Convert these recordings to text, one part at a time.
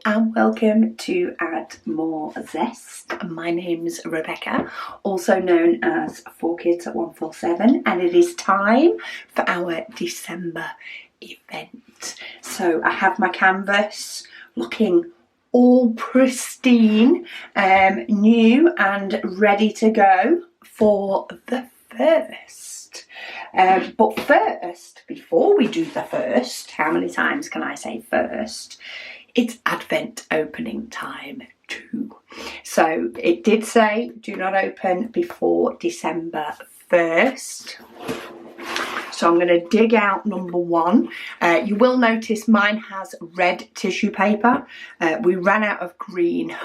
and welcome to Add More Zest. My name's Rebecca, also known as 4Kids at 147, and it is time for our December event. So I have my canvas looking all pristine, new and ready to go for the first. But first, before we do the first, how many times can I say first? It's Advent opening time too. So it did say do not open before December 1st. So I'm going to dig out number one. You will notice mine has red tissue paper. We ran out of green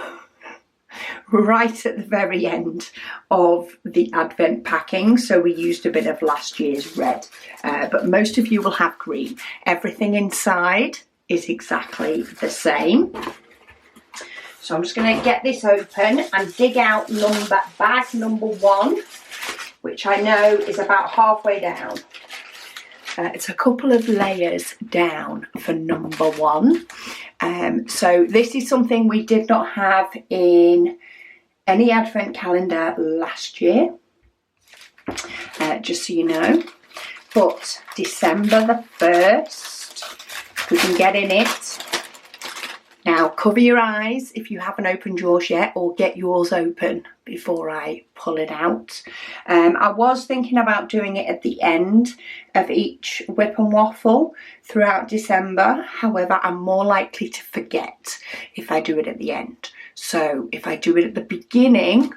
right at the very end of the Advent packing, so we used a bit of last year's red, but most of you will have green. Everything inside is exactly the same. So I'm just going to get this open and dig out bag number one, which I know is about halfway down. It's a couple of layers down for number one. So this is something we did not have in any Advent calendar last year, just so you know. But December the 1st, we can get in it. Now cover your eyes if you haven't opened yours yet, or get yours open before I pull it out. I was thinking about doing it at the end of each WIP and Waffle throughout December. However, I'm more likely to forget if I do it at the end. So if I do it at the beginning,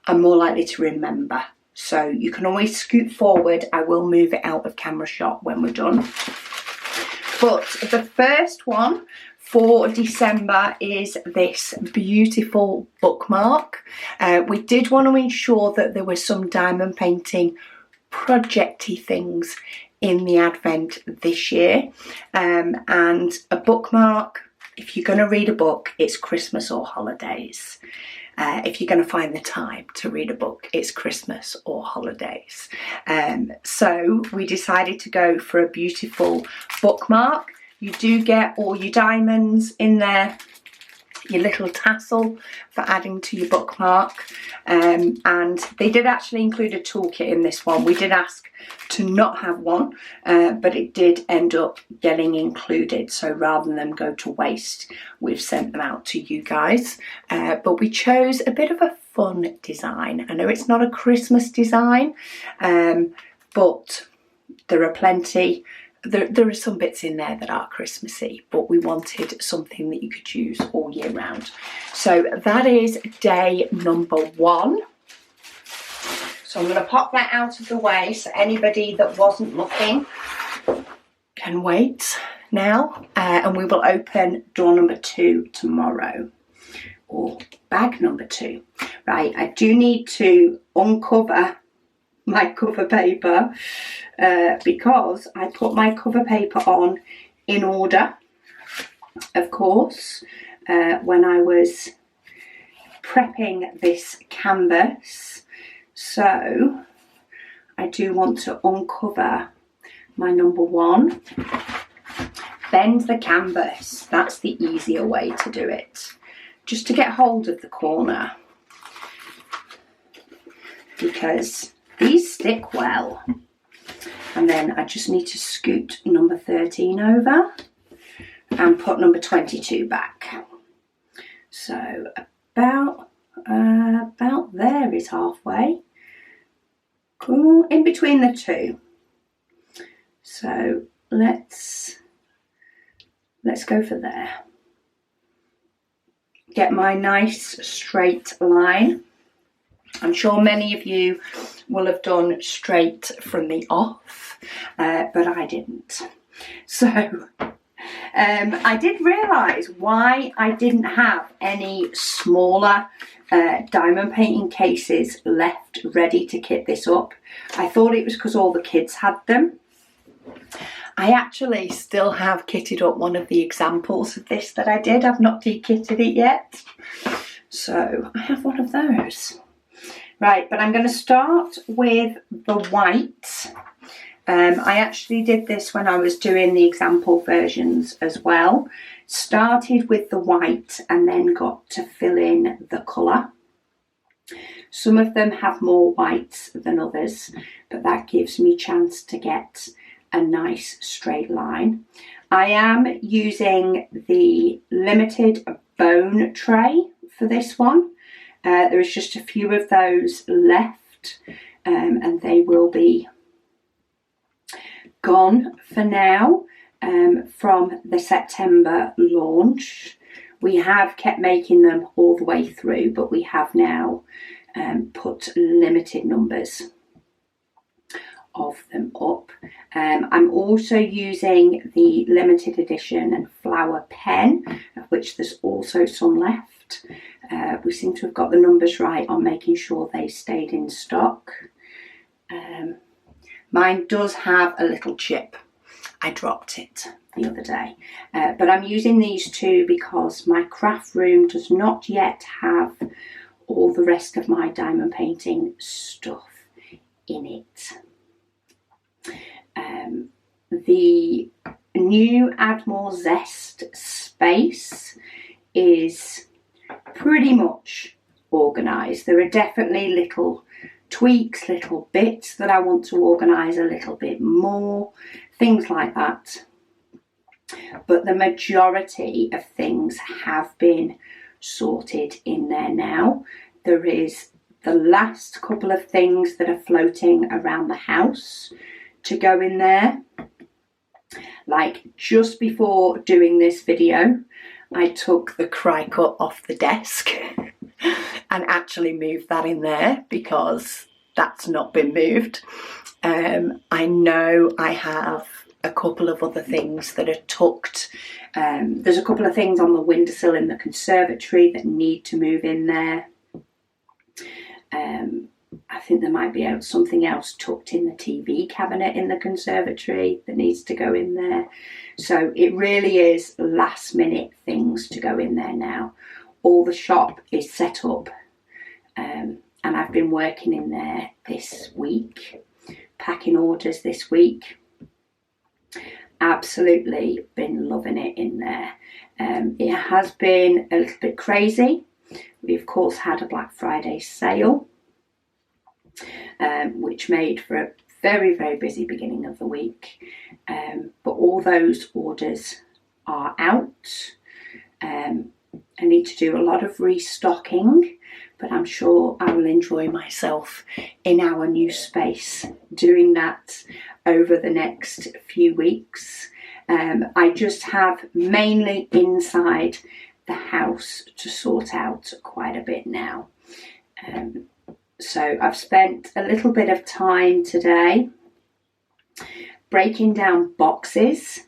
I'm more likely to remember. So you can always scoot forward. I will move it out of camera shot when we're done. But the first one for December is this beautiful bookmark. We did want to ensure that there was some diamond painting projecty things in the Advent this year. And a bookmark, if you're going to read a book, it's Christmas or holidays. If you're going to find the time to read a book, it's Christmas or holidays. So we decided to go for a beautiful bookmark. You do get all your diamonds in there, your little tassel for adding to your bookmark, and they did actually include a toolkit in this one. We did ask to not have one, but it did end up getting included, so rather than them go to waste, we've sent them out to you guys. But we chose a bit of a fun design. I know it's not a Christmas design, but there are plenty. There are some bits in there that are Christmassy, but we wanted something that you could use all year round. So that is day number one. So I'm going to pop that out of the way so anybody that wasn't looking can wait now. And we will open door number two tomorrow, or bag number two. Right, I do need to uncover my cover paper because I put my cover paper on in order, of course, when I was prepping this canvas. So I do want to uncover my number one, bend the canvas. That's the easier way to do it, just to get hold of the corner, because these stick well. And then I just need to scoot number 13 over and put number 22 back. So about there is halfway. Cool, in between the two. So let's go for there. Get my nice straight line. I'm sure many of you will have done straight from the off, but I didn't. So I did realise why I didn't have any smaller diamond painting cases left ready to kit this up. I thought it was because all the kids had them. I actually still have kitted up one of the examples of this that I did. I've not de-kitted it yet. So I have one of those. Right, but I'm going to start with the white I actually did this when I was doing the example versions as well. Started with the white and then got to fill in the colour. Some of them have more whites than others, but that gives me a chance to get a nice straight line. I am using the limited bone tray for this one. There is just a few of those left, and they will be gone for now from the September launch. We have kept making them all the way through, but we have now put limited numbers of them up. I'm also using the limited edition and flower pen, of which there's also some left. We seem to have got the numbers right on making sure they stayed in stock. Mine does have a little chip. I dropped it the other day, but I'm using these two because my craft room does not yet have all the rest of my diamond painting stuff in it. The new Add More Zest space is pretty much organised. There are definitely little tweaks, little bits that I want to organise a little bit more, things like that. But the majority of things have been sorted in there now. There is the last couple of things that are floating around the house to go in there. Like just before doing this video, I took the cry cut off the desk and actually moved that in there because that's not been moved. I know I have a couple of other things that are tucked. There's a couple of things on the windowsill in the conservatory that need to move in there. I think there might be something else tucked in the TV cabinet in the conservatory that needs to go in there. So it really is last minute things to go in there now. All the shop is set up, and I've been working in there this week, packing orders this week. Absolutely been loving it in there. It has been a little bit crazy. We of course had a Black Friday sale, which made for a very, very busy beginning of the week. But all those orders are out. I need to do a lot of restocking, but I'm sure I will enjoy myself in our new space doing that over the next few weeks. I just have mainly inside the house to sort out quite a bit now. So I've spent a little bit of time today breaking down boxes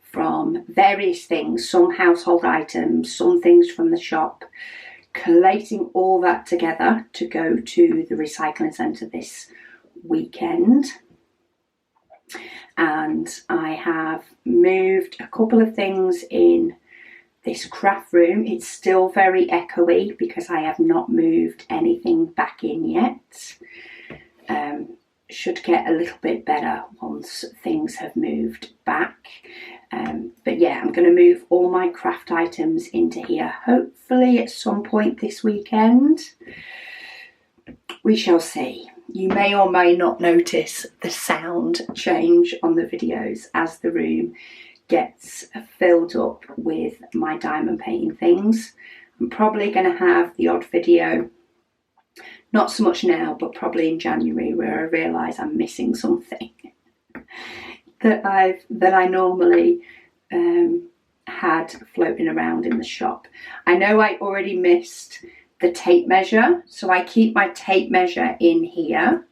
from various things, some household items, some things from the shop, collating all that together to go to the recycling centre this weekend. And I have moved a couple of things in this craft room. It's still very echoey because I have not moved anything back in yet. Should get a little bit better once things have moved back. But yeah, I'm going to move all my craft items into here, hopefully at some point this weekend. We shall see. You may or may not notice the sound change on the videos as the room gets filled up with my diamond painting things. I'm probably going to have the odd video, not so much now, but probably in January, where I realise I'm missing something that I normally had floating around in the shop. I know I already missed the tape measure, so I keep my tape measure in here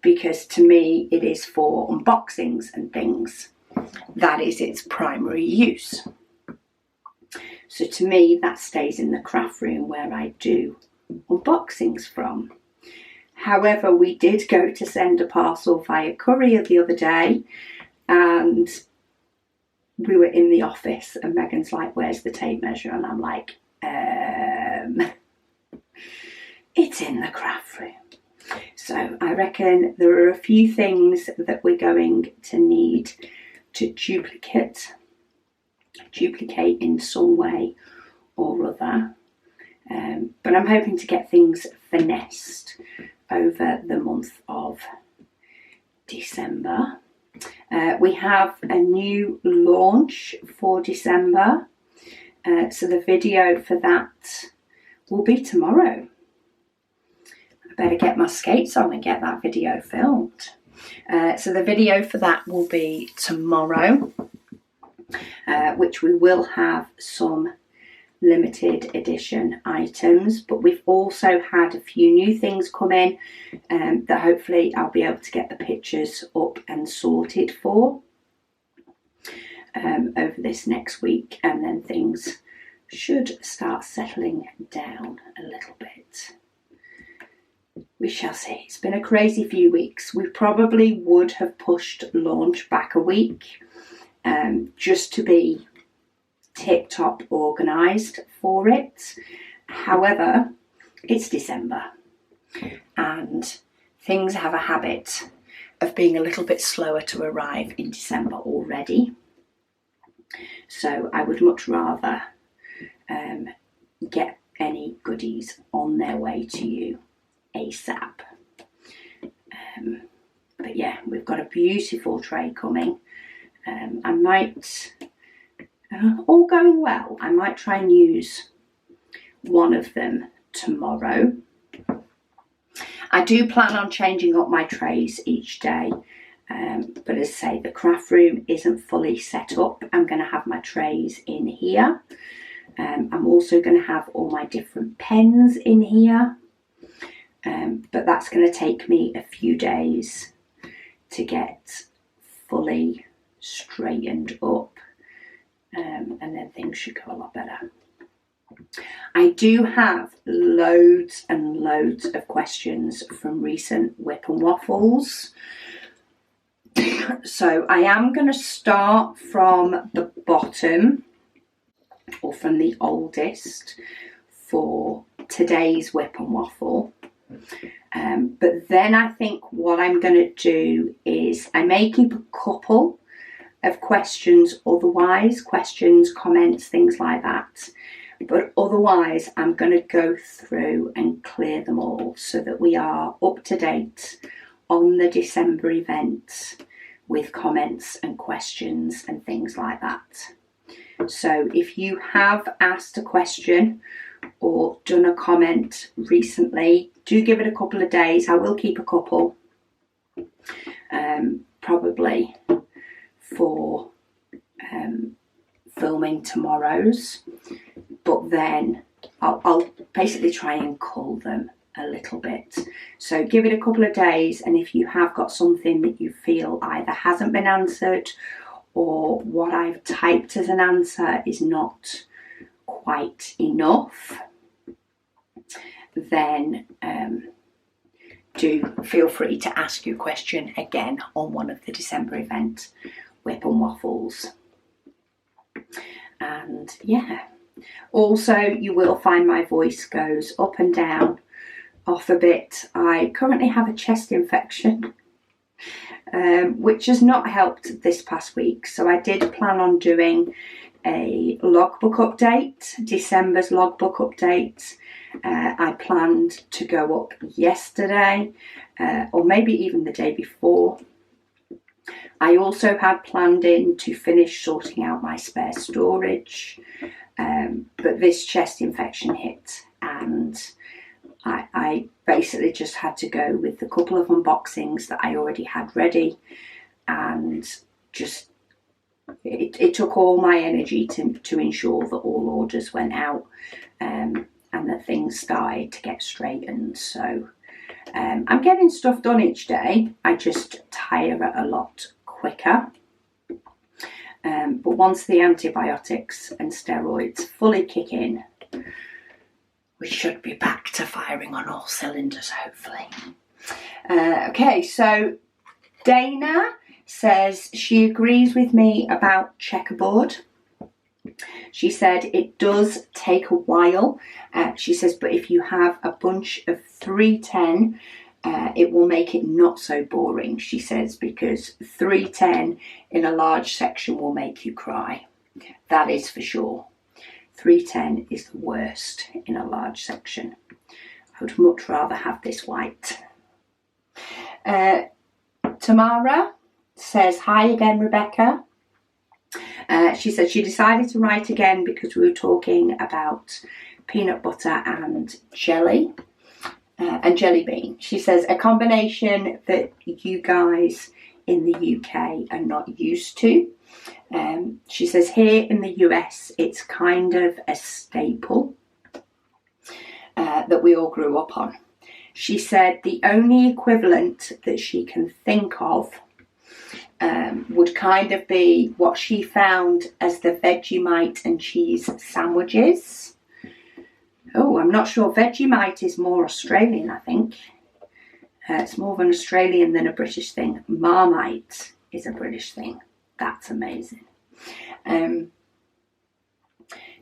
because to me it is for unboxings and things. That is its primary use. So to me that stays in the craft room where I do unboxings from. However, we did go to send a parcel via courier the other day and we were in the office and Megan's like, "Where's the tape measure?" And I'm like, it's in the craft room. So I reckon there are a few things that we're going to need to duplicate in some way or other. But I'm hoping to get things finessed over the month of December. We have a new launch for December. So the video for that will be tomorrow. I better get my skates on and get that video filmed. So the video for that will be tomorrow, which we will have some limited edition items, but we've also had a few new things come in that hopefully I'll be able to get the pictures up and sorted for over this next week, and then things should start settling down a little bit. We shall see. It's been a crazy few weeks. We probably would have pushed launch back a week just to be tip-top organised for it. However, it's December and things have a habit of being a little bit slower to arrive in December already. So I would much rather get any goodies on their way to you ASAP. But yeah, we've got a beautiful tray coming. I might, all going well, I might try and use one of them tomorrow. I do plan on changing up my trays each day, but as I say, the craft room isn't fully set up. I'm going to have my trays in here. I'm also going to have all my different pens in here, but that's going to take me a few days to get fully straightened up, and then things should go a lot better. I do have loads and loads of questions from recent WIP and Waffles. So I am going to start from the bottom, or from the oldest, for today's WIP and Waffle. But then I think what I'm going to do is I may keep a couple of questions otherwise, questions, comments, things like that. But otherwise, I'm going to go through and clear them all so that we are up to date on the December event with comments and questions and things like that. So if you have asked a question or done a comment recently, do give it a couple of days. I will keep a couple, probably for filming tomorrow's, but then I'll basically try and cull them a little bit. So give it a couple of days, and if you have got something that you feel either hasn't been answered or what I've typed as an answer is not quite enough, then do feel free to ask your question again on one of the December event WIP and Waffles. And yeah, also you will find my voice goes up and down, off a bit. I currently have a chest infection, which has not helped this past week. So I did plan on doing a logbook update, December's logbook update. I planned to go up yesterday, or maybe even the day before. I also had planned in to finish sorting out my spare storage, but this chest infection hit, and I basically just had to go with the couple of unboxings that I already had ready, and just it took all my energy to ensure that all orders went out, and that things started to get straightened. So I'm getting stuff done each day. I just tire a lot quicker. But once the antibiotics and steroids fully kick in, we should be back to firing on all cylinders, hopefully. Okay, so Dana says she agrees with me about checkerboard. She said it does take a while. She says, but if you have a bunch of 310 it will make it not so boring, she says, because 310 in a large section will make you cry. That is for sure. 310 is the worst in a large section. I would much rather have this white. Tamara says, hi again, Rebecca. She said she decided to write again because we were talking about peanut butter and jelly and jelly bean. She says a combination that you guys in the UK are not used to. She says here in the US it's kind of a staple that we all grew up on. She said the only equivalent that she can think of would kind of be what she found as the Vegemite and cheese sandwiches. Oh, I'm not sure. Vegemite is more Australian, I think. It's more of an Australian than a British thing. Marmite is a British thing. That's amazing.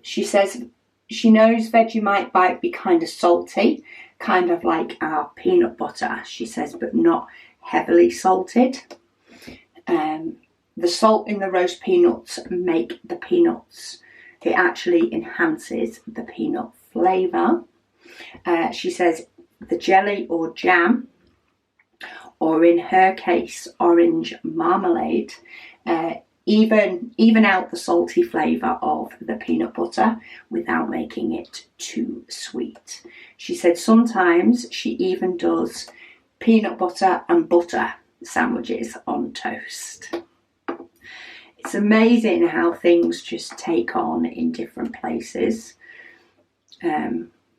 She says she knows Vegemite might be kind of salty, kind of like our peanut butter, she says, but not heavily salted. The salt in the roast peanuts make the peanuts, it actually enhances the peanut flavour. She says the jelly or jam, or in her case orange marmalade, even out the salty flavour of the peanut butter without making it too sweet. She said sometimes she even does peanut butter and butter sandwiches on toast. It's amazing how things just take on in different places.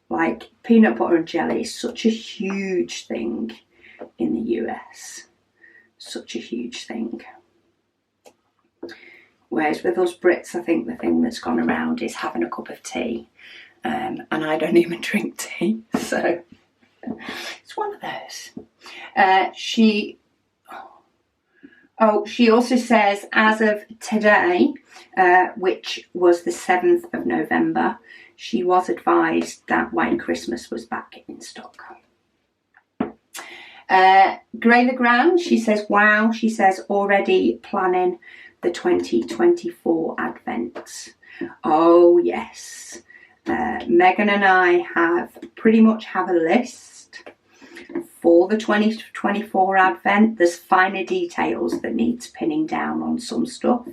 Like peanut butter and jelly is such a huge thing in the US. Such a huge thing. Whereas with us Brits, I think the thing that's gone around is having a cup of tea. And I don't even drink tea. So it's one of those. She also says, as of today, which was the 7th of November, she was advised that White Christmas was back in stock. Grey Legrand, she says, wow, she says, already planning the 2024 Advent. Oh, yes. Megan and I pretty much have a list for the 2024 Advent. There's finer details that needs pinning down on some stuff.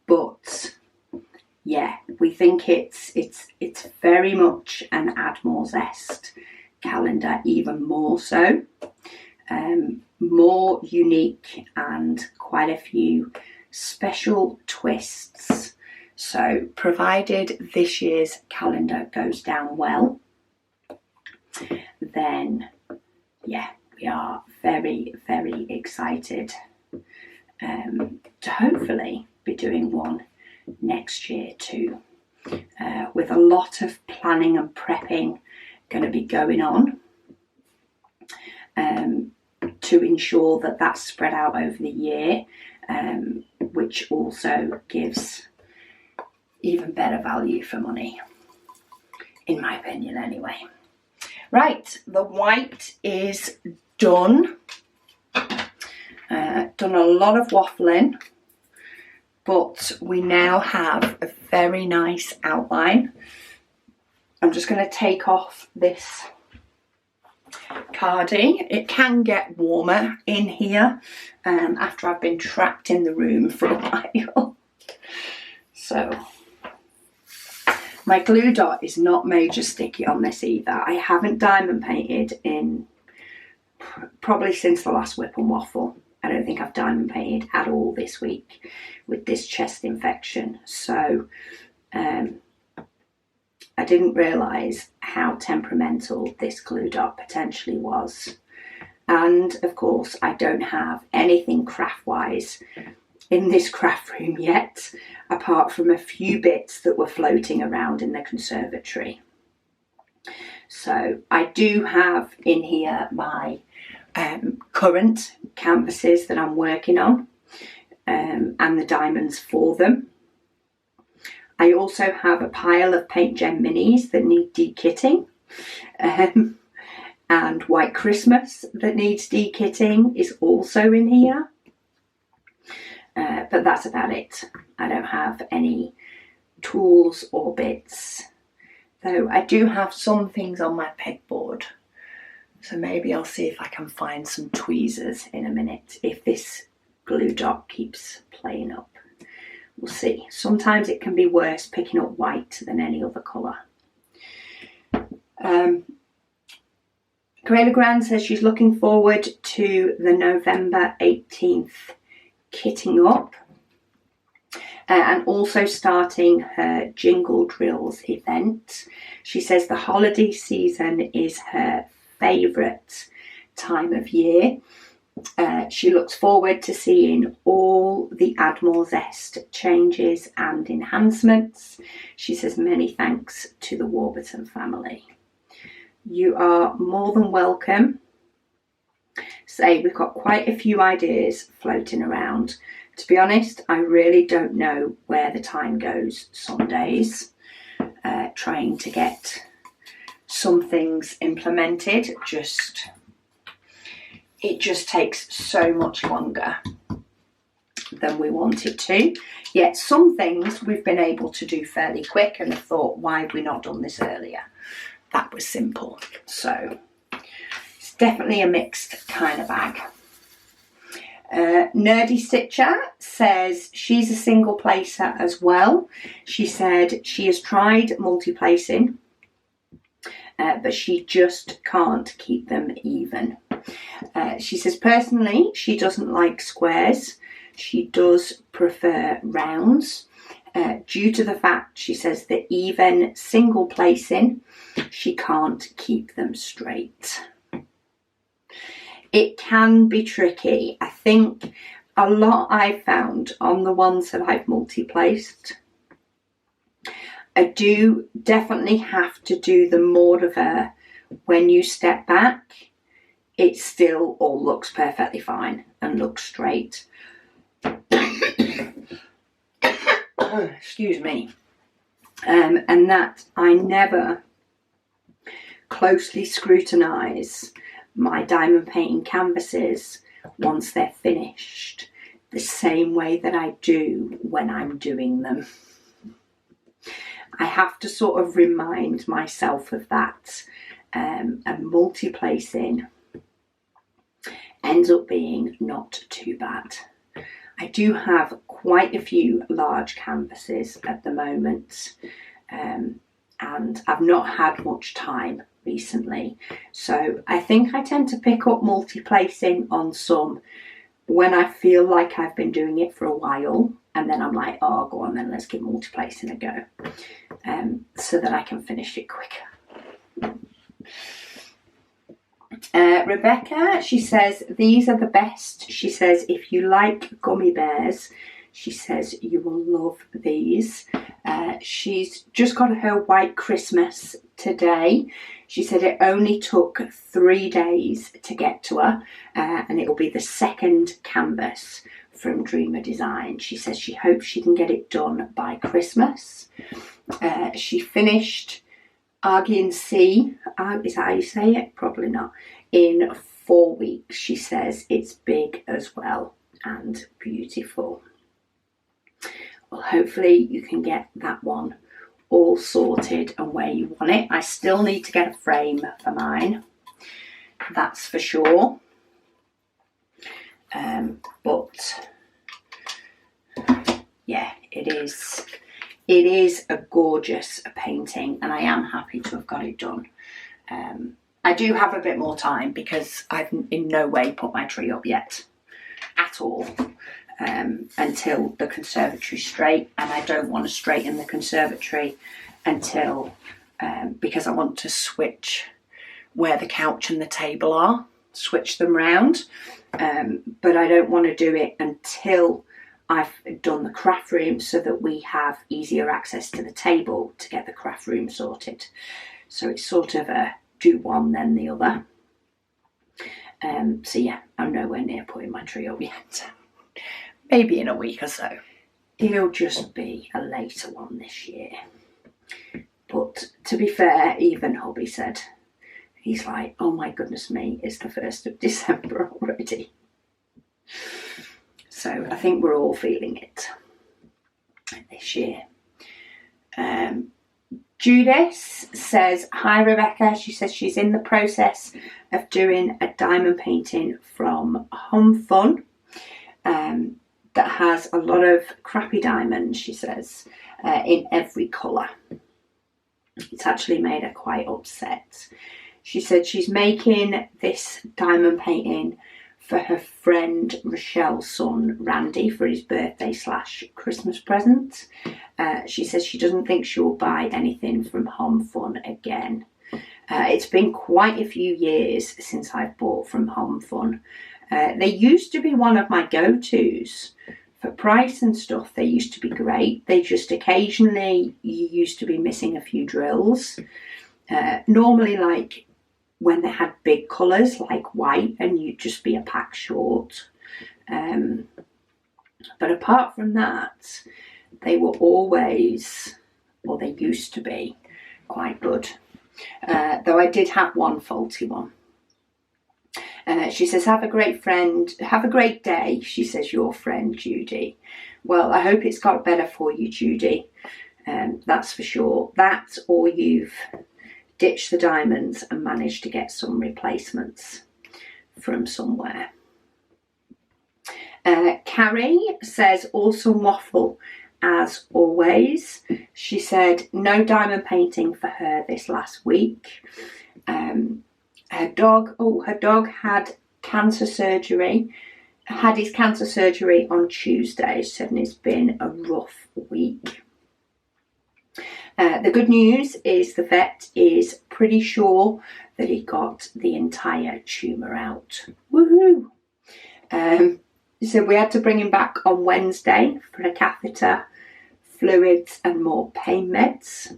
But yeah, we think it's very much an Add More Zest calendar, even more so. More unique and quite a few special twists. So provided this year's calendar goes down well, then yeah, we are very, very excited to hopefully be doing one next year too, with a lot of planning and prepping going to be going on to ensure that that's spread out over the year, which also gives even better value for money, in my opinion anyway. Right, the white is done. Done a lot of waffling, but we now have a very nice outline. I'm just going to take off this cardie. It can get warmer in here after I've been trapped in the room for a while. So my glue dot is not major sticky on this either. I haven't diamond painted in probably since the last WIP and Waffle. I don't think I've diamond painted at all this week with this chest infection. So I didn't realise how temperamental this glue dot potentially was. And of course, I don't have anything craft-wise in this craft room yet, apart from a few bits that were floating around in the conservatory. So I do have in here my current canvases that I'm working on and the diamonds for them. I also have a pile of Paint Gem minis that need de-kitting. and White Christmas that needs dekitting is also in here. But that's about it. I don't have any tools or bits. Though I do have some things on my pegboard. So maybe I'll see if I can find some tweezers in a minute if this glue dot keeps playing up. We'll see. Sometimes it can be worse picking up white than any other colour. Corella Grand says she's looking forward to the November 18th kitting up and also starting her Jingle Drills event. She says the holiday season is her favourite time of year. She looks forward to seeing all the Add More Zest changes and enhancements. She says many thanks to the Warburton family. You are more than welcome. Say we've got quite a few ideas floating around. To be honest, I really don't know where the time goes some days. Trying to get some things implemented, it just takes so much longer than we want it to. Yet some things we've been able to do fairly quick and have thought, why have we not done this earlier? That was simple. So it's definitely a mixed kind of bag. Nerdy Stitcher says she's a single placer as well. She said she has tried multi-placing, but she just can't keep them even. She says personally she doesn't like squares. She does prefer rounds due to the fact, she says, that even single placing she can't keep them straight. It can be tricky. I think a lot I've found on the ones that I've multi-placed, I do definitely have to do the mortar when you step back. It still all looks perfectly fine and looks straight. Excuse me. And that I never closely scrutinise my diamond painting canvases once they're finished the same way that I do when I'm doing them. I have to sort of remind myself of that, and multi-placing ends up being not too bad. I do have quite a few large canvases at the moment, and I've not had much time recently, so I think I tend to pick up multi-placing on some when I feel like I've been doing it for a while, and then I'm like, oh, go on then, let's give multi-placing a go, so that I can finish it quicker. Rebecca, she says these are the best. She says if you like gummy bears, she says you will love these. She's just got her White Christmas today. She said it only took 3 days to get to her, and it will be the second canvas from Dreamer Design. She says she hopes she can get it done by Christmas. She finished Argin C, is that how you say it? Probably not. In 4 weeks. She says it's big as well and beautiful. Well, hopefully you can get that one all sorted and where you want it. I still need to get a frame for mine, that's for sure. But yeah, it is a gorgeous painting, and I am happy to have got it done. I do have a bit more time because I've in no way put my tree up yet at all, until the conservatory's straight, and I don't want to straighten the conservatory until because I want to switch where the couch and the table are, switch them round, but I don't want to do it until I've done the craft room so that we have easier access to the table to get the craft room sorted. So it's sort of a do one then the other. So yeah, I'm nowhere near putting my tree up yet. Maybe in a week or so. It'll just be a later one this year. But to be fair, even hubby said He's like, oh my goodness me, it's the 1st of December already. So I think we're all feeling it this year. Judith says, hi Rebecca. She says she's in the process of doing a diamond painting from Home Fun that has a lot of crappy diamonds, she says, in every colour. It's actually made her quite upset. She said she's making this diamond painting for her friend Rochelle's son Randy for his birthday / Christmas present. She says she doesn't think she'll buy anything from Home Fun again. It's been quite a few years since I've bought from Home Fun. They used to be one of my go-tos. For price and stuff, they used to be great. They just occasionally, you used to be missing a few drills. Normally, like when they had big colours like white, and you'd just be a pack short. But apart from that, they were always, or they used to be, quite good. Though I did have one faulty one. She says, have a great day. She says, your friend Judy. Well, I hope it's got better for you, Judy. That's for sure. That, or you've ditched the diamonds and managed to get some replacements from somewhere. Carrie says, awesome waffle as always. She said no diamond painting for her this last week. Her dog had cancer surgery. Had his cancer surgery on Tuesday. She said it's been a rough week. The good news is the vet is pretty sure that he got the entire tumour out. Woohoo! So we had to bring him back on Wednesday for a catheter, fluids and more pain meds,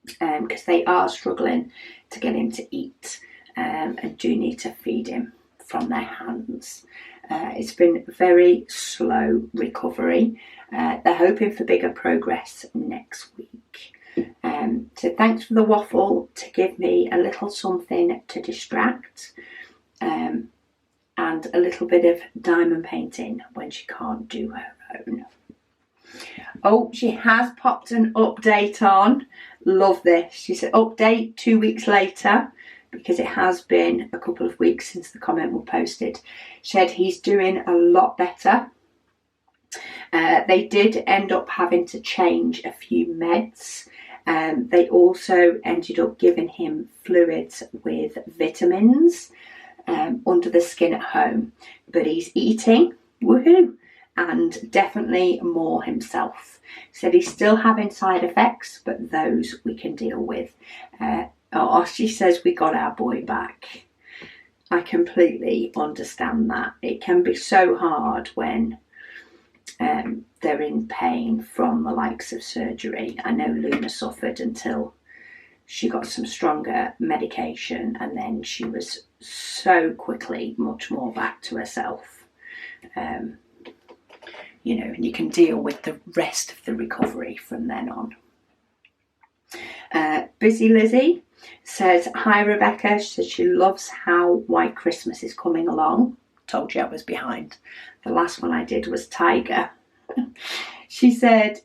because they are struggling to get him to eat and do need to feed him from their hands. It's been very slow recovery. They're hoping for bigger progress next week. So thanks for the waffle to give me a little something to distract, and a little bit of diamond painting when she can't do her own. Oh, she has popped an update on. Love this. She said update 2 weeks later, because it has been a couple of weeks since the comment was posted. She said he's doing a lot better. They did end up having to change a few meds. They also ended up giving him fluids with vitamins under the skin at home. But he's eating, woohoo, and definitely more himself. Said he's still having side effects, but those we can deal with. She says we got our boy back. I completely understand that. It can be so hard when they're in pain from the likes of surgery. I know Luna suffered until she got some stronger medication, and then she was so quickly much more back to herself. You know, and you can deal with the rest of the recovery from then on. Busy Lizzie says, hi Rebecca. She says she loves how White Christmas is coming along. Told you I was behind. The last one I did was Tiger. She said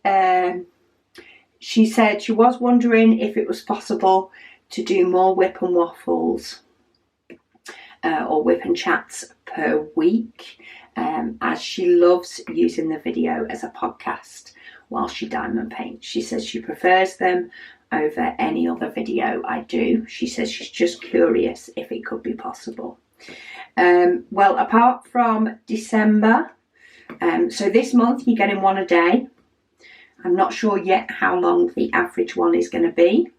she was wondering if it was possible to do more WIP and Waffles or WIP and Chats per week, as she loves using the video as a podcast while she diamond paints. She says she prefers them over any other video I do. She says she's just curious if it could be possible. Well, apart from December, so this month you're getting one a day. I'm not sure yet how long the average one is going to be.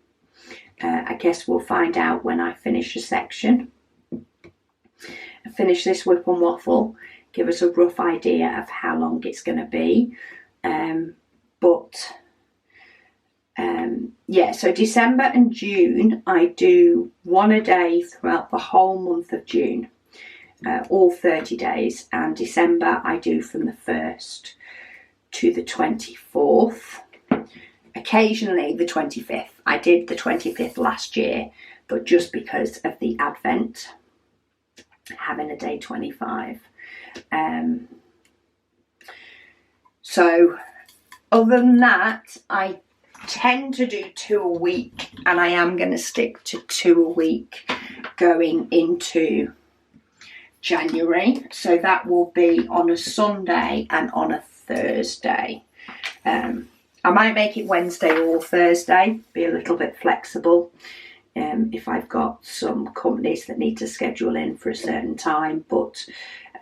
I guess we'll find out when I finish a section. I finish this WIP and Waffle, give us a rough idea of how long it's going to be. Yeah, so December and June, I do one a day throughout the whole month of June, all 30 days. And December, I do from the 1st to the 24th. Occasionally the 25th. I did the 25th last year, but just because of the advent, having a day 25. So other than that, I tend to do 2 a week, and I am going to stick to 2 a week going into January. So that will be on a Sunday and on a Thursday. I might make it Wednesday or Thursday, be a little bit flexible if I've got some companies that need to schedule in for a certain time, but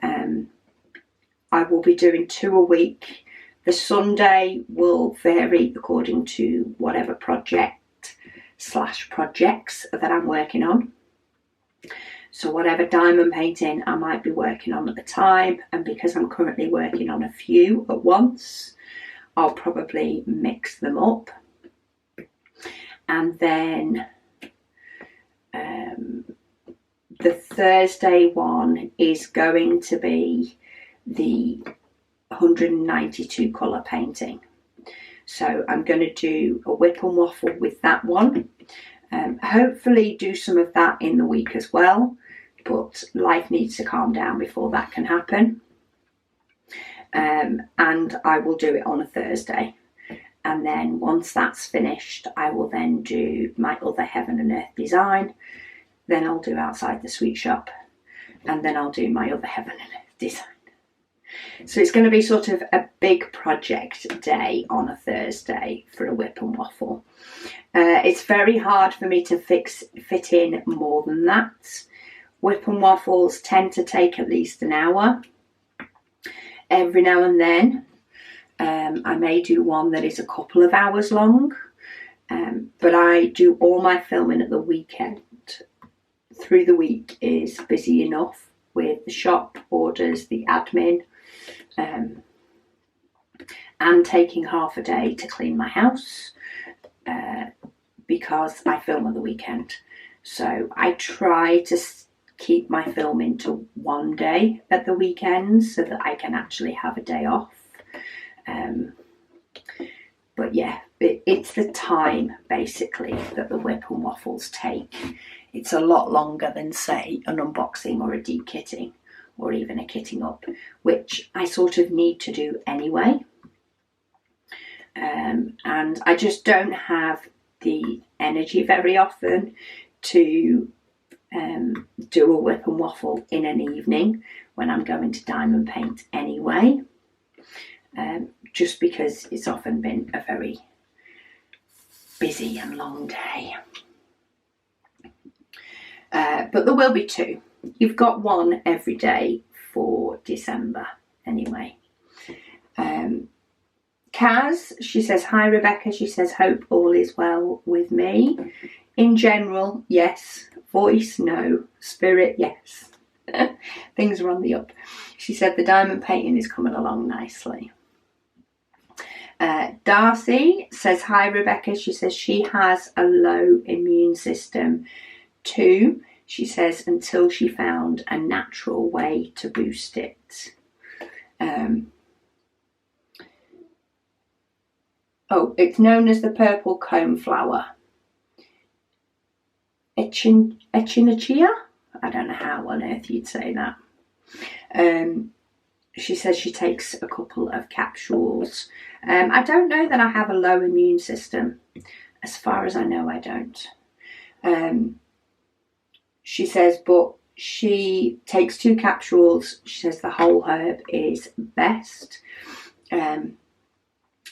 I will be doing 2 a week. The Sunday will vary according to whatever project/projects that I'm working on. So whatever diamond painting I might be working on at the time, and because I'm currently working on a few at once, I'll probably mix them up. And then the Thursday one is going to be the 192 colour painting. So I'm going to do a WIP and Waffle with that one. Hopefully do some of that in the week as well, but life needs to calm down before that can happen. And I will do it on a Thursday. And then once that's finished, I will then do my other Heaven and Earth design. Then I'll do Outside the Sweet Shop. And then I'll do my other Heaven and Earth design. So it's going to be sort of a big project day on a Thursday for a WIP and Waffle. It's very hard for me to fit in more than that. WIP and Waffles tend to take at least an hour. Every now and then I may do one that is a couple of hours long, but I do all my filming at the weekend. Through the week is busy enough with the shop orders, the admin, and taking half a day to clean my house because I film on the weekend. So I try to keep my filming to one day at the weekend so that I can actually have a day off. But yeah, it's the time basically that the WIP and Waffles take. It's a lot longer than, say, an unboxing or a deep kitting or even a kitting up, which I sort of need to do anyway. And I just don't have the energy very often to do a WIP and Waffle in an evening when I'm going to diamond paint anyway, just because it's often been a very busy and long day. But there will be 2. You've got one every day for December anyway. Kaz, she says, hi Rebecca, she says, hope all is well with me. In general, yes. Voice, no. Spirit, yes. Things are on the up. She said the diamond painting is coming along nicely. Darcy says, hi Rebecca, she says she has a low immune system too. She says until she found a natural way to boost it. It's known as the purple comb flower. Echinacea? I don't know how on earth you'd say that. She says she takes a couple of capsules. I don't know that I have a low immune system. As far as I know, I don't. She says, but she takes 2 capsules. She says the whole herb is best. And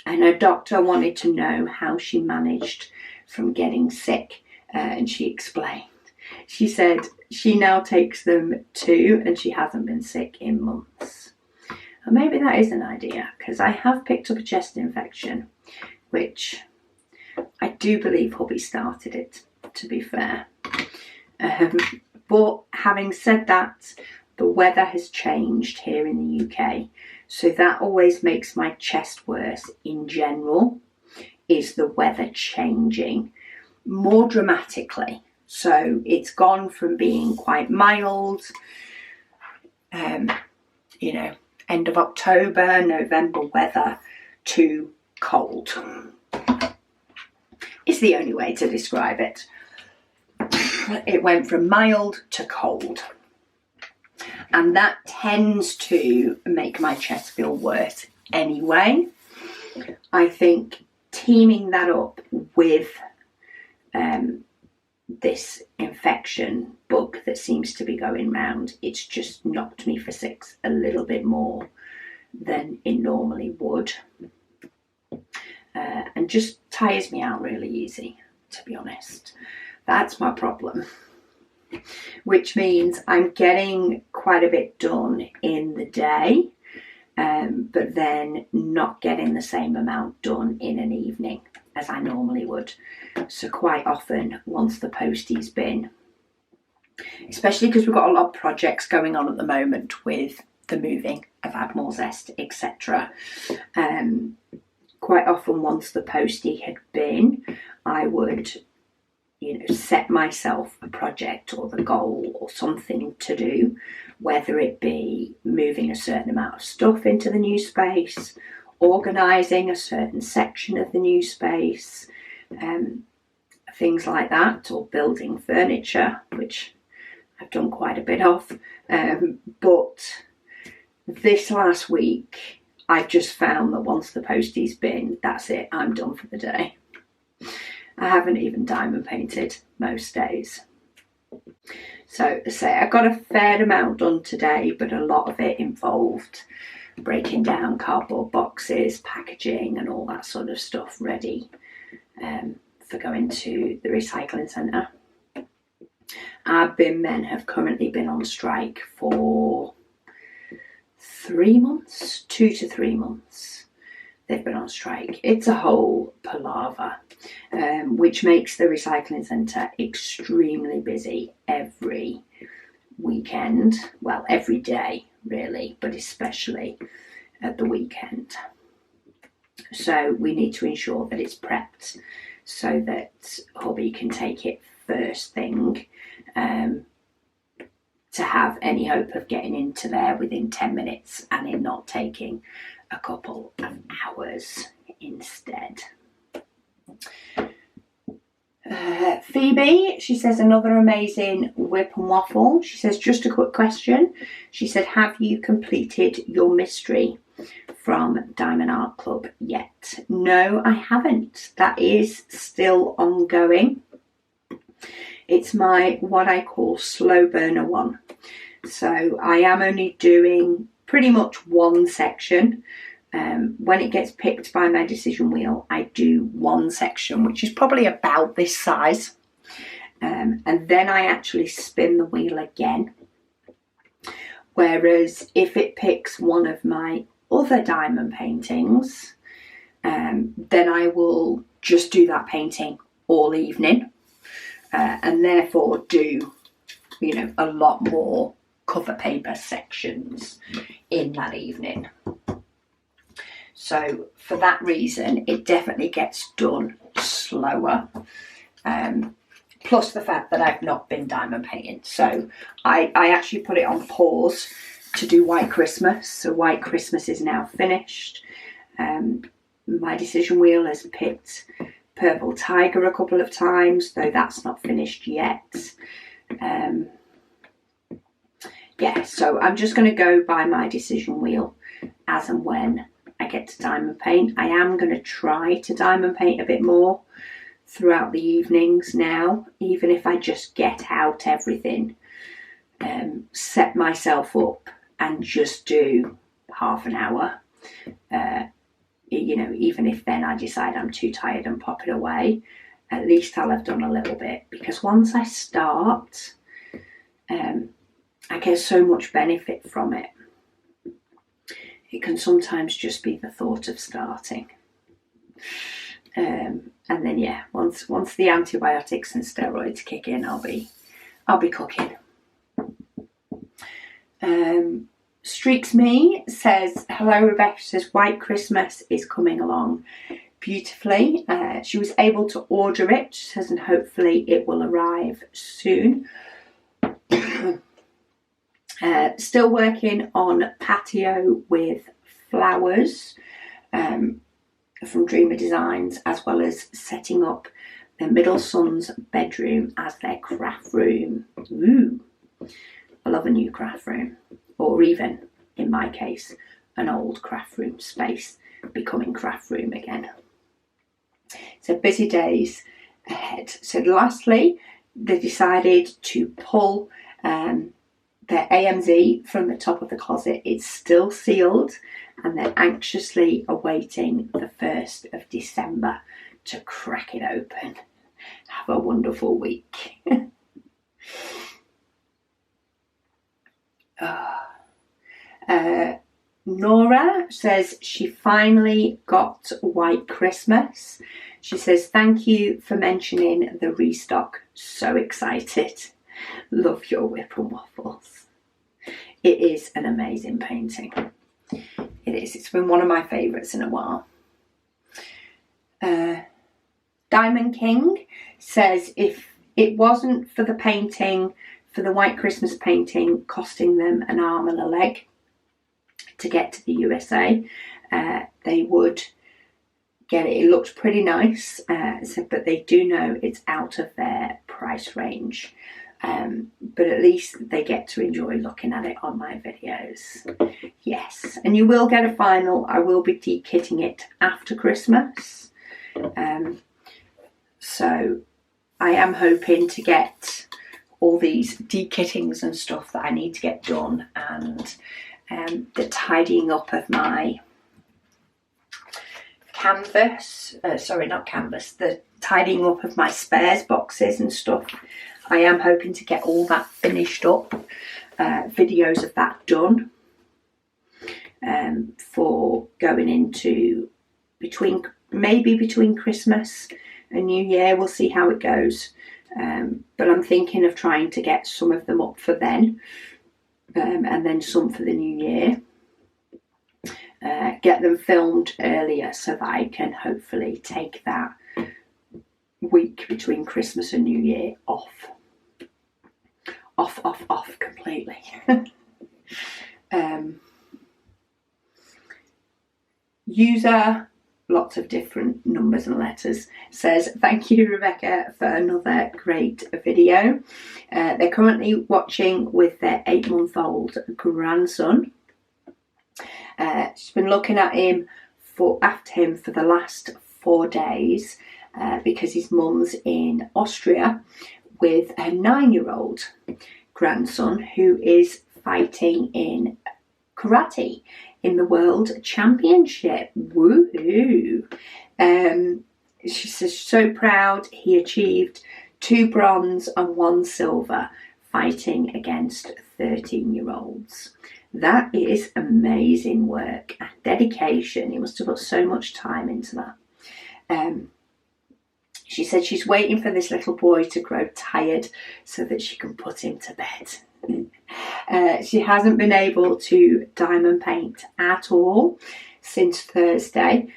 her doctor wanted to know how she managed from getting sick. And she explained. She said she now takes them 2 and she hasn't been sick in months. And maybe that is an idea, because I have picked up a chest infection, which I do believe hubby started it, to be fair. But having said that, the weather has changed here in the UK. So that always makes my chest worse in general, is the weather changing more dramatically. So it's gone from being quite mild, end of October, November weather, to cold. It's the only way to describe it. it went from mild to cold. And that tends to make my chest feel worse anyway. I think teaming that up with this infection bug that seems to be going round, it's just knocked me for six a little bit more than it normally would. And just tires me out really easy, to be honest. That's my problem. Which means I'm getting quite a bit done in the day, but then not getting the same amount done in an evening as I normally would. So quite often, once the postie's been, especially because we've got a lot of projects going on at the moment with the moving of Admiral Zest, etc. Quite often, once the postie had been, I would, set myself a project or the goal or something to do, whether it be moving a certain amount of stuff into the new space, organising a certain section of the new space, things like that, or building furniture, which I've done quite a bit of. But this last week, I've just found that once the postie's been, that's it, I'm done for the day. I haven't even diamond painted most days. So say I got a fair amount done today, but a lot of it involved breaking down cardboard boxes, packaging and all that sort of stuff ready for going to the recycling centre. Our bin men have currently been on strike for 3 months, 2 to 3 months. They've been on strike. It's a whole palaver, which makes the recycling centre extremely busy every weekend. Well, every day, really, but especially at the weekend. So we need to ensure that it's prepped so that hubby can take it first thing, to have any hope of getting into there within 10 minutes and it not taking a couple of hours instead. Phoebe, she says, another amazing WIP and waffle. She says, just a quick question. She said, have you completed your mystery from Diamond Art Club yet? No, I haven't. That is still ongoing. It's my, what I call slow burner one. So I am only doing pretty much one section. When it gets picked by my decision wheel, I do one section, which is probably about this size. And then I actually spin the wheel again. Whereas if it picks one of my other diamond paintings, then I will just do that painting all evening. And therefore do, a lot more cover paper sections in that evening. So for that reason, it definitely gets done slower. Plus the fact that I've not been diamond painting. So I actually put it on pause to do White Christmas. So White Christmas is now finished. My decision wheel has picked Purple Tiger a couple of times, though that's not finished yet. So I'm just going to go by my decision wheel as and when I get to diamond paint. I am going to try to diamond paint a bit more throughout the evenings now, even if I just get out everything, set myself up and just do half an hour. Even if then I decide I'm too tired and pop it away, at least I'll have done a little bit, because once I start, I get so much benefit from it. It can sometimes just be the thought of starting. And then once the antibiotics and steroids kick in, I'll be cooking. Streaks Me says, hello Rebecca, says White Christmas is coming along beautifully. She was able to order it, she says, and hopefully it will arrive soon. Still working on patio with flowers from Dreamer Designs, as well as setting up their middle son's bedroom as their craft room. Ooh, I love a new craft room, or even, in my case, an old craft room space becoming craft room again. So busy days ahead. So lastly, they decided to pull their AMZ from the top of the closet. It's still sealed, and they're anxiously awaiting the 1st of December to crack it open. Have a wonderful week. Nora says she finally got White Christmas. She says, thank you for mentioning the restock. So excited. Love your WIP and Waffles. It is an amazing painting. It is. It's been one of my favourites in a while. Diamond King says if it wasn't for the painting, for the White Christmas painting costing them an arm and a leg to get to the USA, they would get it. It looks pretty nice, but they do know it's out of their price range. But at least they get to enjoy looking at it on my videos. Yes, and you will get a final. I will be de-kitting it after Christmas. So I am hoping to get all these de-kittings and stuff that I need to get done, and the tidying up of my canvas, the tidying up of my spares boxes and stuff. I am hoping to get all that finished up, videos of that done, for going into between Christmas and New Year. We'll see how it goes, but I'm thinking of trying to get some of them up for then, and then some for the New Year. Get them filmed earlier so that I can hopefully take that week between Christmas and New Year off completely. User, lots of different numbers and letters, says, thank you, Rebecca, for another great video. They're currently watching with their 8-month-old grandson. She's been looking at him after him for the last 4 days, because his mum's in Austria with a 9-year-old grandson who is fighting in karate in the World Championship. Woohoo! She says, so proud. He achieved 2 bronze and 1 silver fighting against 13-year-olds. That is amazing work and dedication. He must have put so much time into that. She said she's waiting for this little boy to grow tired so that she can put him to bed. She hasn't been able to diamond paint at all since Thursday.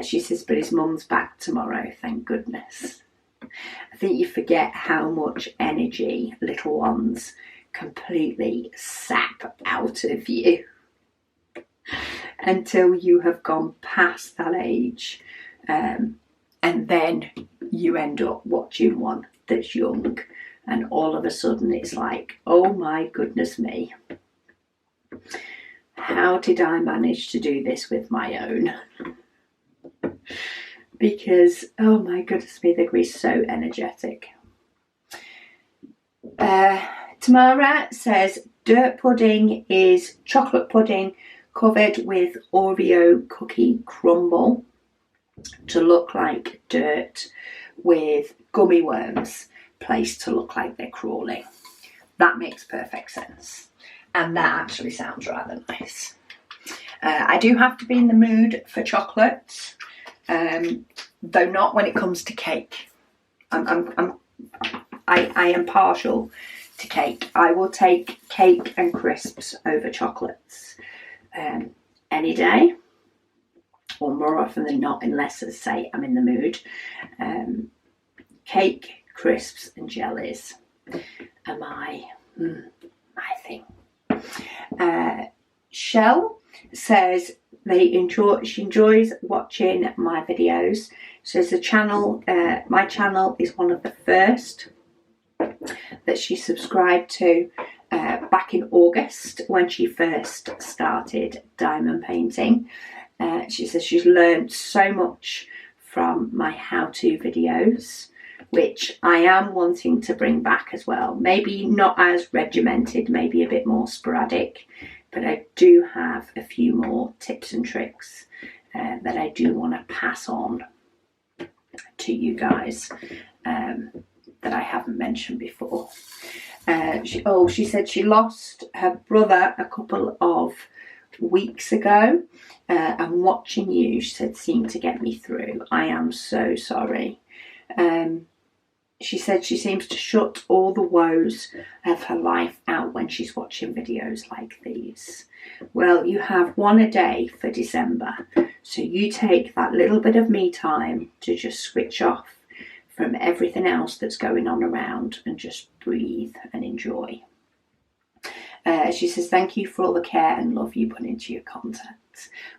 She says, but his mum's back tomorrow, thank goodness. I think you forget how much energy little ones completely sap out of you until you have gone past that age, and then you end up watching one that's young, and all of a sudden it's like, oh my goodness me, how did I manage to do this with my own? Because, oh my goodness me, they can be so energetic. Tamara says dirt pudding is chocolate pudding covered with Oreo cookie crumble to look like dirt with gummy worms placed to look like they're crawling. That makes perfect sense, and that actually sounds rather nice. I do have to be in the mood for chocolates, though not when it comes to cake. I am partial to cake. I will take cake and crisps over chocolates any day, or more often than not, unless, as I say, I'm in the mood. Cake, crisps and jellies are my thing. Shell says she enjoys watching my videos. Says the channel, my channel is one of the first that she subscribed to back in August when she first started diamond painting. She says she's learned so much from my how-to videos, which I am wanting to bring back as well. Maybe not as regimented, maybe a bit more sporadic, but I do have a few more tips and tricks that I do want to pass on to you guys that I haven't mentioned before. She said she lost her brother a couple of weeks ago, and watching you, she said, seemed to get me through. I am so sorry. She said she seems to shut all the woes of her life out when she's watching videos like these. Well, you have one a day for December, so you take that little bit of me time to just switch off from everything else that's going on around and just breathe and enjoy. She says, thank you for all the care and love you put into your content.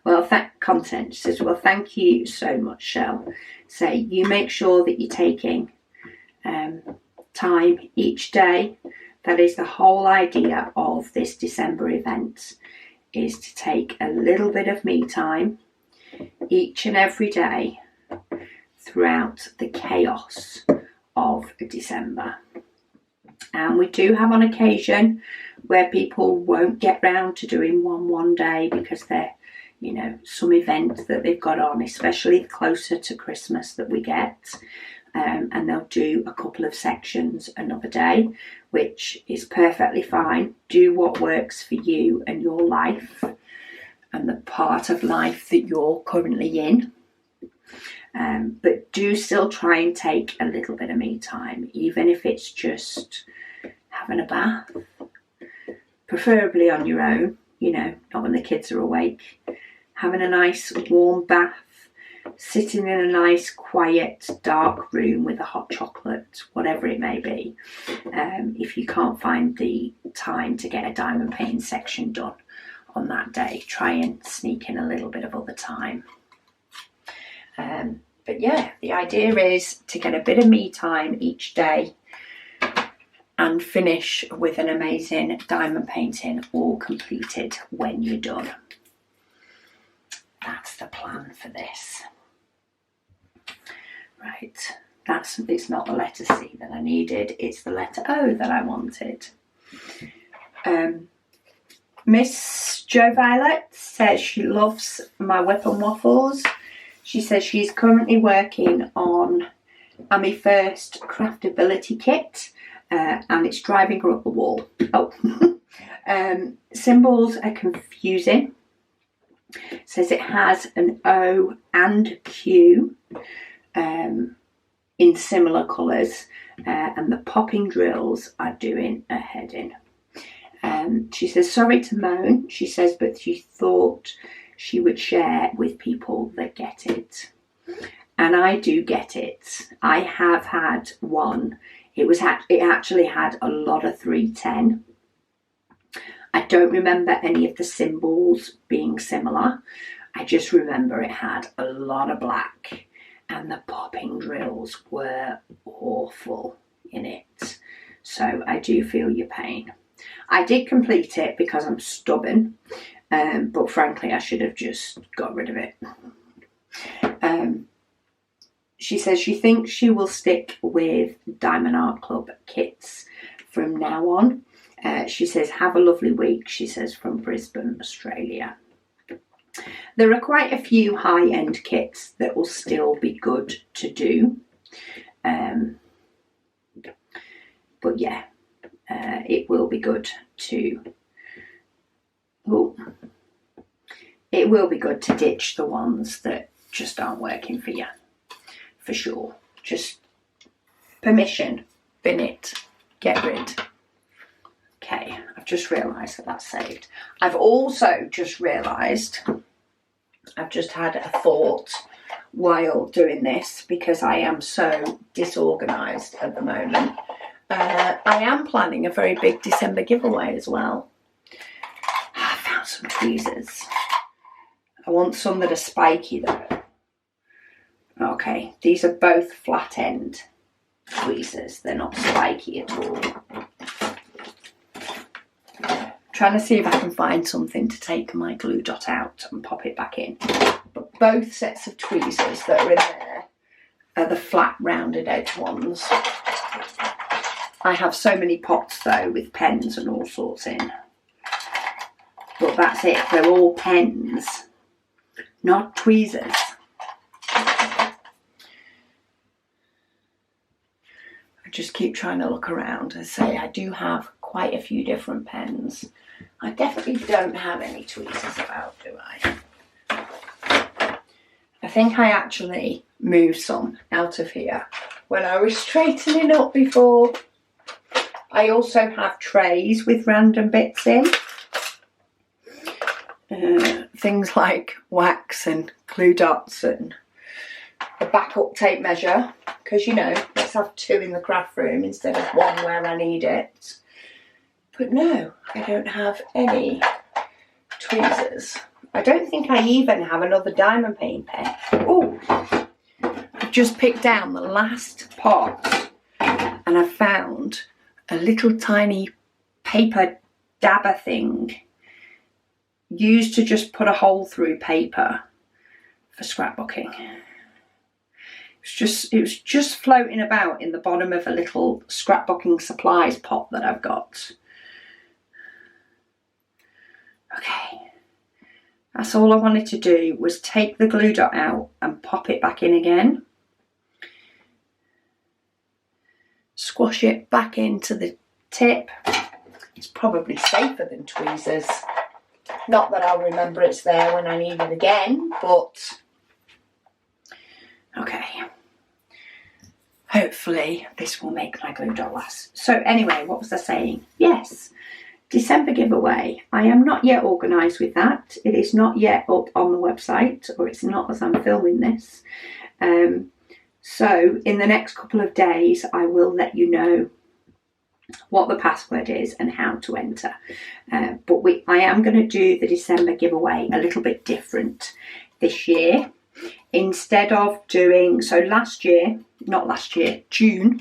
Well, content. She says, well, thank you so much, Shell. Say, you make sure that you're taking time each day. That is the whole idea of this December event, is to take a little bit of me time each and every day throughout the chaos of December. And we do have on occasion where people won't get round to doing one day because they're, some event that they've got on, especially closer to Christmas that we get. And they'll do a couple of sections another day, which is perfectly fine. Do what works for you and your life and the part of life that you're currently in. But do still try and take a little bit of me time, even if it's just having a bath, preferably on your own, not when the kids are awake. Having a nice warm bath, sitting in a nice quiet dark room with a hot chocolate, whatever it may be. If you can't find the time to get a diamond painting section done on that day, try and sneak in a little bit of other time. But yeah, the idea is to get a bit of me time each day and finish with an amazing diamond painting all completed when you're done. That's the plan for this. Right, it's not the letter C that I needed, it's the letter O that I wanted. Miss Jo Violet says she loves my WIP Waffles. She says she's currently working on my first craftability kit, and it's driving her up the wall. Symbols are confusing. Says it has an O and Q in similar colours, and the popping drills are doing a heading. She says, sorry to moan, she says, but she thought she would share with people that get it. And I do get it. I have had one. It actually had a lot of 310. I don't remember any of the symbols being similar. I just remember it had a lot of black and the popping drills were awful in it. So I do feel your pain. I did complete it because I'm stubborn, but frankly I should have just got rid of it. She says she thinks she will stick with Diamond Art Club kits from now on. She says, have a lovely week, she says, from Brisbane, Australia. There are quite a few high-end kits that will still be good to do. But yeah, it will be good to... it will be good to ditch the ones that just aren't working for you. For sure. Just permission, bin it, get rid. Okay, I've just realised that that's saved. I've also just realised, I've just had a thought while doing this because I am so disorganised at the moment. I am planning a very big December giveaway as well. I found some tweezers. I want some that are spiky though. Okay, these are both flat end tweezers. They're not spiky at all. Trying to see if I can find something to take my glue dot out and pop it back in. But both sets of tweezers that are in there are the flat rounded edge ones. I have so many pots though with pens and all sorts in. But that's it, they're all pens, not tweezers. I just keep trying to look around and say I do have quite a few different pens. I definitely don't have any tweezers about, do I? I think I actually moved some out of here when I was straightening up before. I also have trays with random bits in. Things like wax and glue dots and a backup tape measure, because you know, let's have 2 in the craft room instead of 1 where I need it. But no, I don't have any tweezers. I don't think I even have another diamond paint pen. Oh, I've just picked down the last pot and I found a little tiny paper dabber thing used to just put a hole through paper for scrapbooking. It was just floating about in the bottom of a little scrapbooking supplies pot that I've got. Okay, that's all I wanted to do, was take the glue dot out and pop it back in again. Squash it back into the tip. It's probably safer than tweezers. Not that I'll remember it's there when I need it again, but okay. Hopefully this will make my glue dot last. So anyway, what was I saying? Yes, December giveaway. I am not yet organised with that. It is not yet up on the website, or it's not as I'm filming this. So in the next couple of days, I will let you know what the password is and how to enter. But I am going to do the December giveaway a little bit different this year. Instead of doing, June.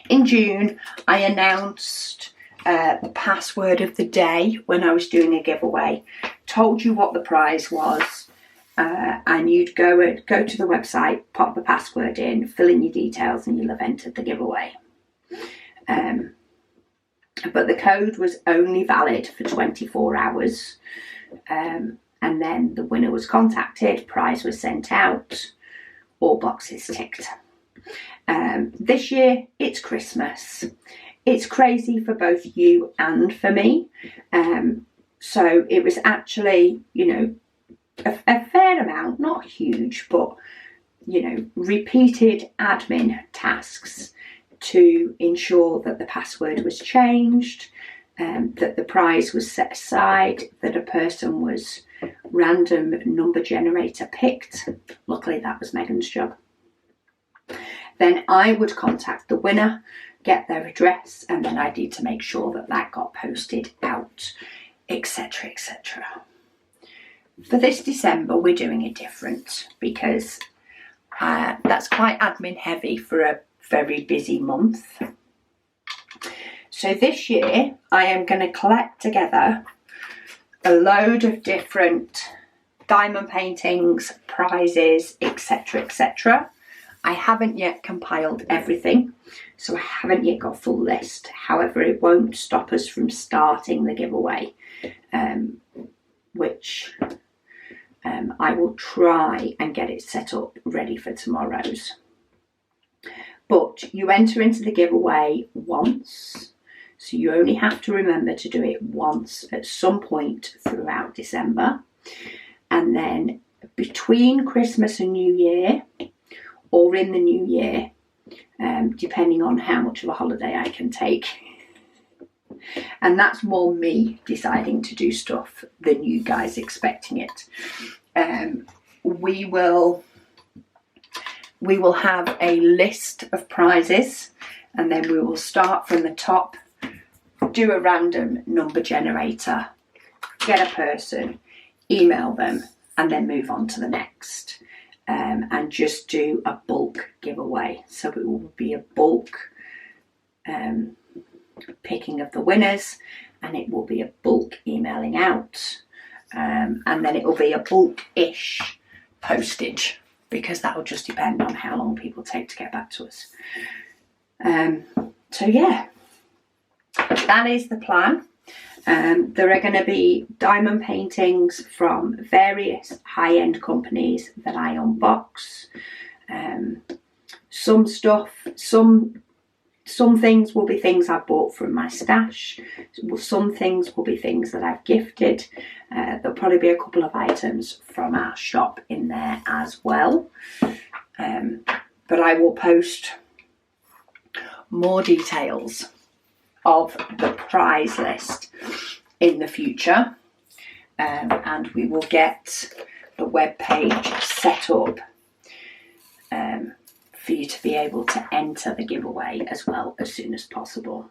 In June, I announced the password of the day when I was doing a giveaway, told you what the prize was, and you'd go to the website, pop the password in, fill in your details, and you'll have entered the giveaway. But the code was only valid for 24 hours. And then the winner was contacted, prize was sent out, all boxes ticked. This year, it's Christmas. It's crazy for both you and for me. So it was actually, you know, a fair amount, not huge, but, you know, repeated admin tasks to ensure that the password was changed, that the prize was set aside, that a person was random number generator picked. Luckily that was Megan's job. Then I would contact the winner, get their address, and then I need to make sure that that got posted out, etc, etc. For this December we're doing it different because that's quite admin heavy for a very busy month. So this year I am going to collect together a load of different diamond paintings, prizes, etc, etc. I haven't yet compiled everything, so I haven't yet got a full list. However, it won't stop us from starting the giveaway, which I will try and get it set up ready for tomorrow's. But you enter into the giveaway once, so you only have to remember to do it once at some point throughout December. And then between Christmas and New Year, or in the New Year, depending on how much of a holiday I can take. And that's more me deciding to do stuff than you guys expecting it. We will have a list of prizes, and then we will start from the top, do a random number generator, get a person. email them and then move on to the next, and just do a bulk giveaway. So it will be a bulk picking of the winners, and it will be a bulk emailing out, and then it will be a bulk-ish postage, because that will just depend on how long people take to get back to us. So yeah, that is the plan. There are going to be diamond paintings from various high-end companies that I unbox. Some stuff, some things will be things I bought from my stash. Some things will be things that I've gifted. There'll probably be a couple of items from our shop in there as well. But I will post more details of the prize list in the future, and we will get the web page set up for you to be able to enter the giveaway as well as soon as possible.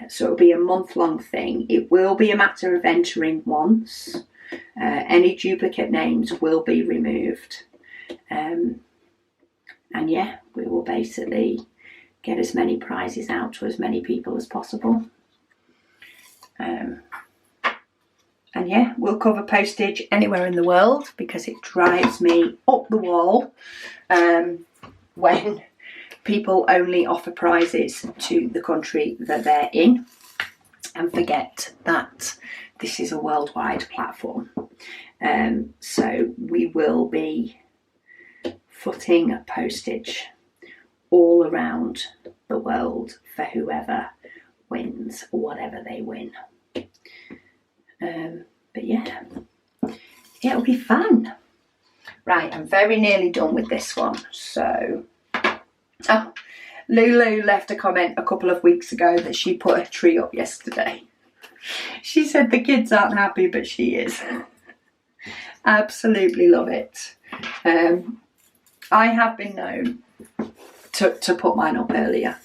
So it'll be a month-long thing. It will be a matter of entering once. Any duplicate names will be removed, and yeah, we will basically get as many prizes out to as many people as possible. And yeah, we'll cover postage anywhere in the world, because it drives me up the wall when people only offer prizes to the country that they're in and forget that this is a worldwide platform. So we will be footing postage all around the world for whoever wins, whatever they win. But yeah, it'll be fun. Right, I'm very nearly done with this one. So, oh, Lulu left a comment a couple of weeks ago that she put her tree up yesterday. She said the kids aren't happy, but she is. Absolutely love it. I have been known to put mine up earlier.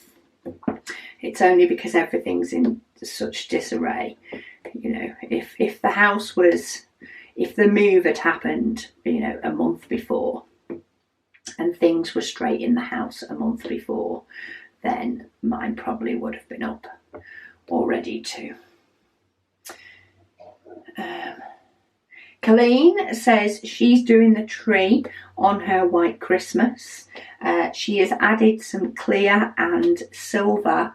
It's only because everything's in such disarray. You know, if the house was, if the move had happened, you know, a month before, and things were straight in the house a month before, then mine probably would have been up already too. Colleen says she's doing the tree on her white Christmas. She has added some clear and silver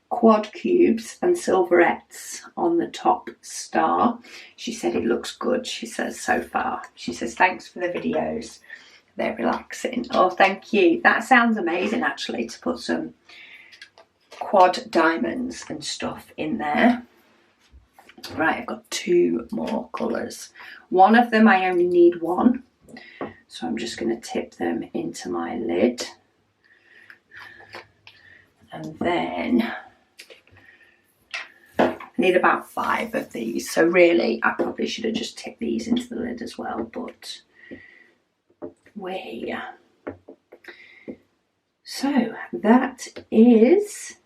quad cubes and silverettes on the top star. She said it looks good, she says, so far. She says thanks for the videos, they're relaxing. Oh, thank you. That sounds amazing, actually, to put some quad diamonds and stuff in there. Right, I've got two more colours. One of them I only need one, so I'm just going to tip them into my lid. And then I need about 5 of these, so really I probably should have just tipped these into the lid as well, but we're here. So that is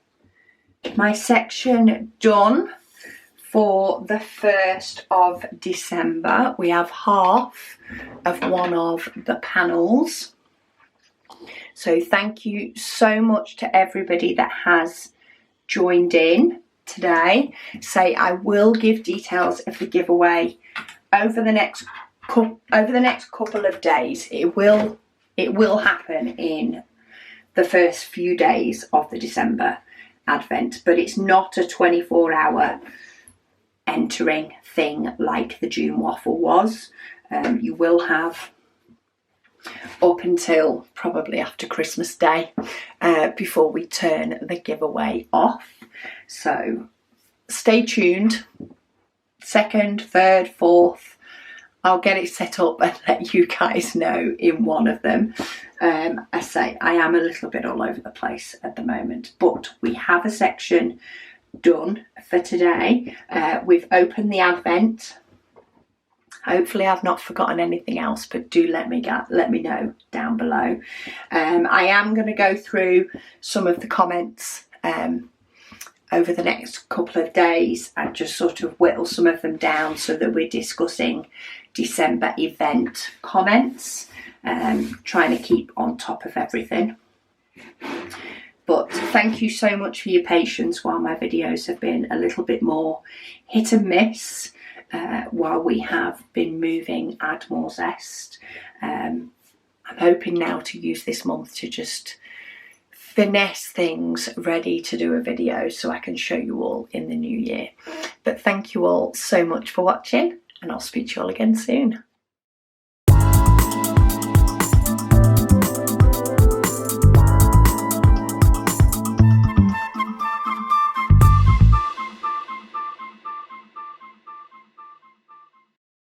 my section done for the 1st of December. We have half of one of the panels. So thank you so much to everybody that has joined in today. I will give details of the giveaway over the next couple of days. It will happen in the first few days of the December Advent, but it's not a 24-hour entering thing like the June waffle was. You will have up until probably after Christmas Day before we turn the giveaway off. So stay tuned. 2nd, 3rd, 4th, I'll get it set up and let you guys know in one of them. I say I am a little bit all over the place at the moment, but we have a section done for today. We've opened the Advent. Hopefully I've not forgotten anything else, but do let me know down below. I am going to go through some of the comments over the next couple of days and just sort of whittle some of them down so that we're discussing December event comments, trying to keep on top of everything. But thank you so much for your patience while my videos have been a little bit more hit and miss while we have been moving Add More Zest. I'm hoping now to use this month to just finesse things ready to do a video so I can show you all in the new year. But thank you all so much for watching, and I'll speak to you all again soon.